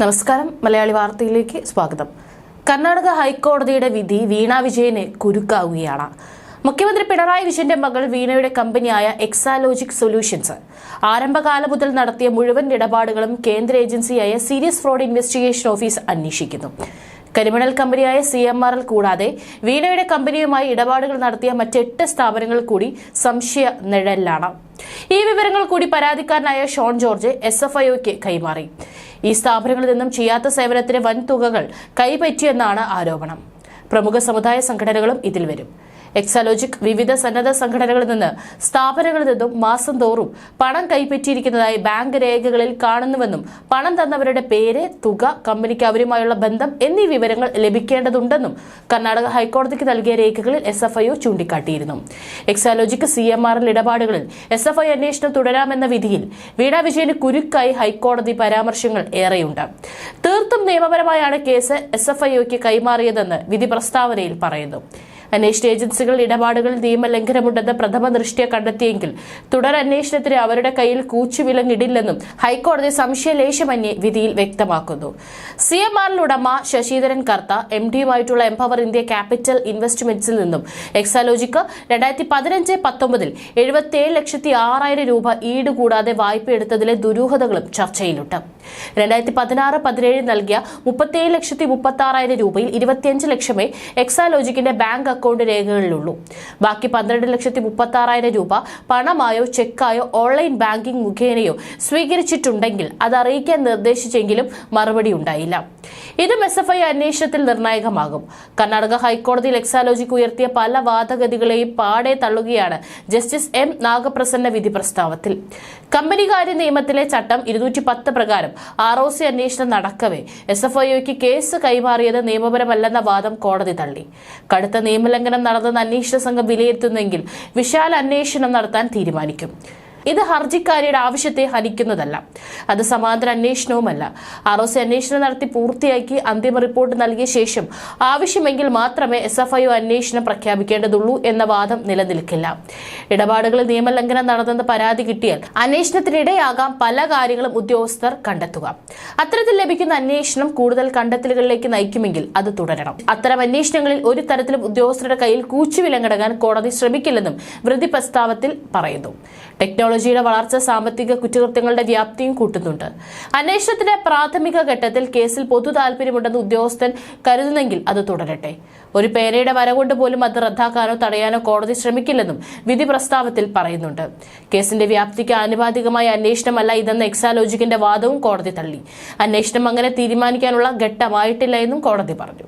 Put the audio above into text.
നമസ്കാരം. മലയാളി വാർത്തയിലേക്ക് സ്വാഗതം. കർണാടക ഹൈക്കോടതിയുടെ വിധി വീണ വിജയന് കുരുക്കാവുകയാണ്. മുഖ്യമന്ത്രി പിണറായി വിജയന്റെ മകൾ വീണയുടെ കമ്പനിയായ എക്സാലോജിക് സൊല്യൂഷൻസ് ആരംഭകാലം മുതൽ നടത്തിയ മുഴുവൻ ഇടപാടുകളും കേന്ദ്ര ഏജൻസിയായ സീരിയസ് ഫ്രോഡ് ഇൻവെസ്റ്റിഗേഷൻ ഓഫീസ് അന്വേഷിക്കുന്നു. കരിമണൽ കമ്പനിയായ CMRL കൂടാതെ വീണയുടെ കമ്പനിയുമായി ഇടപാടുകൾ നടത്തിയ മറ്റ് 8 സ്ഥാപനങ്ങൾ കൂടി സംശയ നിഴലിലാണ്. ഈ വിവരങ്ങൾ കൂടി പരാതിക്കാരനായ ഷോൺ ജോർജ് SFIOയ്ക്ക് കൈമാറി. ഈ സ്ഥാപനങ്ങളിൽ നിന്നും ചെയ്യാത്ത സേവനത്തിന് വൻ തുകകൾ കൈപ്പറ്റിയെന്നാണ് ആരോപണം. പ്രമുഖ സമുദായ സംഘടനകളും ഇതിൽ വരും. എക്സാലോജിക് വിവിധ സന്നദ്ധ സംഘടനകളിൽ നിന്ന് സ്ഥാപനങ്ങളിൽ നിന്നും മാസം തോറും പണം കൈപ്പറ്റിയിരിക്കുന്നതായി ബാങ്ക് രേഖകളിൽ കാണുന്നുവെന്നും പണം തന്നവരുടെ പേര്, തുക, കമ്പനിക്ക് അവരുമായുള്ള ബന്ധം എന്നീ വിവരങ്ങൾ ലഭിക്കേണ്ടതുണ്ടെന്നും കർണാടക ഹൈക്കോടതിക്ക് നൽകിയ രേഖകളിൽ SFIO ചൂണ്ടിക്കാട്ടിയിരുന്നു. എക്സാലോജിക് CMRL ഇടപാടുകളിൽ SFIO അന്വേഷണം തുടരാമെന്ന വിധിയിൽ വീണ വിജയന് കുരുക്കായി ഹൈക്കോടതി പരാമർശങ്ങൾ ഏറെയുണ്ട്. തീർത്തും നിയമപരമായാണ് കേസ് SFIOയ്ക്ക് കൈമാറിയതെന്ന് വിധി പ്രസ്താവനയിൽ പറയുന്നു. അന്വേഷണ ഏജൻസികൾ ഇടപാടുകളിൽ നിയമലംഘനമുണ്ടെന്ന് പ്രഥമ ദൃഷ്ട്യാ കണ്ടെത്തിയെങ്കിൽ തുടർ അന്വേഷണത്തിന് അവരുടെ കയ്യിൽ കൂച്ചുവിലങ്ങിടില്ലെന്നും ഹൈക്കോടതി സംശയലേശമന്യേ വിധിയിൽ വ്യക്തമാക്കുന്നു. CMRL ഉടമ ശശിധരൻ കർത്ത MDയുമായിട്ടുള്ള എംപവർ ഇന്ത്യ ക്യാപിറ്റൽ ഇൻവെസ്റ്റ്മെന്റ്സിൽ നിന്നും എക്സാലോജിക്ക് 2015-19 77,06,000 രൂപ ഈട് കൂടാതെ വായ്പ എടുത്തതിലെ ദുരൂഹതകളും ചർച്ചയിലുണ്ട്. 2016-17 നൽകിയ 37,36,000 രൂപയിൽ 25 ലക്ഷമേ എക്സാലോജിക്കിന്റെ ബാങ്ക് അക്കൗണ്ട് രേഖകളിലുള്ളൂ. ബാക്കി 12,36,000 രൂപ പണമായോ ചെക്കായോ ഓൺലൈൻ ബാങ്കിംഗ് മുഖേനയോ സ്വീകരിച്ചിട്ടുണ്ടെങ്കിൽ അത് അറിയിക്കാൻ നിർദ്ദേശിച്ചെങ്കിലും മറുപടി ഉണ്ടായില്ല. ഇതും SFIO അന്വേഷണത്തിൽ നിർണായകമാകും. കർണാടക ഹൈക്കോടതിയിൽ എക്സാലോജിക്ക് ഉയർത്തിയ പല വാദഗതികളെയും പാടെ തള്ളുകയാണ് ജസ്റ്റിസ് M നാഗപ്രസന്ന വിധി പ്രസ്താവത്തിൽ. കമ്പനികാര്യ നിയമത്തിലെ ചട്ടം 210 പ്രകാരം ROC അന്വേഷണം നടക്കവേ SFIOയ്ക്ക് കേസ് കൈമാറിയത് നിയമപരമല്ലെന്ന വാദം കോടതി തള്ളി. കടുത്ത നിയമലംഘനം നടന്നെന്ന് അന്വേഷണ സംഘം വിലയിരുത്തുന്നെങ്കിൽ വിശാല അന്വേഷണം നടത്താൻ തീരുമാനിക്കും. ഇത് ഹർജിക്കാരിയുടെ ആവശ്യത്തെ ഹനിക്കുന്നതല്ല. അത് സമാന്തര അന്വേഷണവുമല്ല. ROC അന്വേഷണം നടത്തി പൂർത്തിയാക്കി അന്തിമ റിപ്പോർട്ട് നൽകിയ ശേഷം ആവശ്യമെങ്കിൽ മാത്രമേ SFIO അന്വേഷണം പ്രഖ്യാപിക്കേണ്ടതുള്ളൂ എന്ന വാദം നിലനിൽക്കില്ല. ഇടപാടുകളിൽ നിയമലംഘനം നടന്നെന്ന് പരാതി കിട്ടിയാൽ അന്വേഷണത്തിനിടെയാകാം പല കാര്യങ്ങളും ഉദ്യോഗസ്ഥർ കണ്ടെത്തുക. അത്തരത്തിൽ ലഭിക്കുന്ന അന്വേഷണം കൂടുതൽ കണ്ടെത്തലുകളിലേക്ക് നയിക്കുമെങ്കിൽ അത് തുടരണം. അത്തരം അന്വേഷണങ്ങളിൽ ഒരു തരത്തിലും ഉദ്യോഗസ്ഥരുടെ കയ്യിൽ കൂച്ചുവിലങ്ങടങ്ങാൻ കോടതി ശ്രമിക്കില്ലെന്നും വിധി പ്രസ്താവത്തിൽ പറയുന്നു. ടെക്നോളജിയുടെ വളർച്ച സാമ്പത്തിക കുറ്റകൃത്യങ്ങളുടെ വ്യാപ്തിയും കൂട്ടുന്നുണ്ട്. അന്വേഷണത്തിന്റെ പ്രാഥമിക ഘട്ടത്തിൽ കേസിൽ പൊതു താൽപര്യമുണ്ടെന്ന് ഉദ്യോഗസ്ഥൻ കരുതുന്നെങ്കിൽ അത് തുടരട്ടെ. ഒരു പേനയുടെ വര കൊണ്ട് പോലും അത് റദ്ദാക്കാനോ തടയാനോ കോടതി ശ്രമിക്കില്ലെന്നും വിധി പ്രസ്താവത്തിൽ പറയുന്നുണ്ട്. കേസിന്റെ വ്യാപ്തിക്ക് ആനുപാതികമായ അന്വേഷണമല്ല ഇതെന്ന എക്സാലോജിക്കിന്റെ വാദവും കോടതി തള്ളി. അന്വേഷണം അങ്ങനെ തീരുമാനിക്കാനുള്ള ഘട്ടമായിട്ടില്ല എന്നും കോടതി പറഞ്ഞു.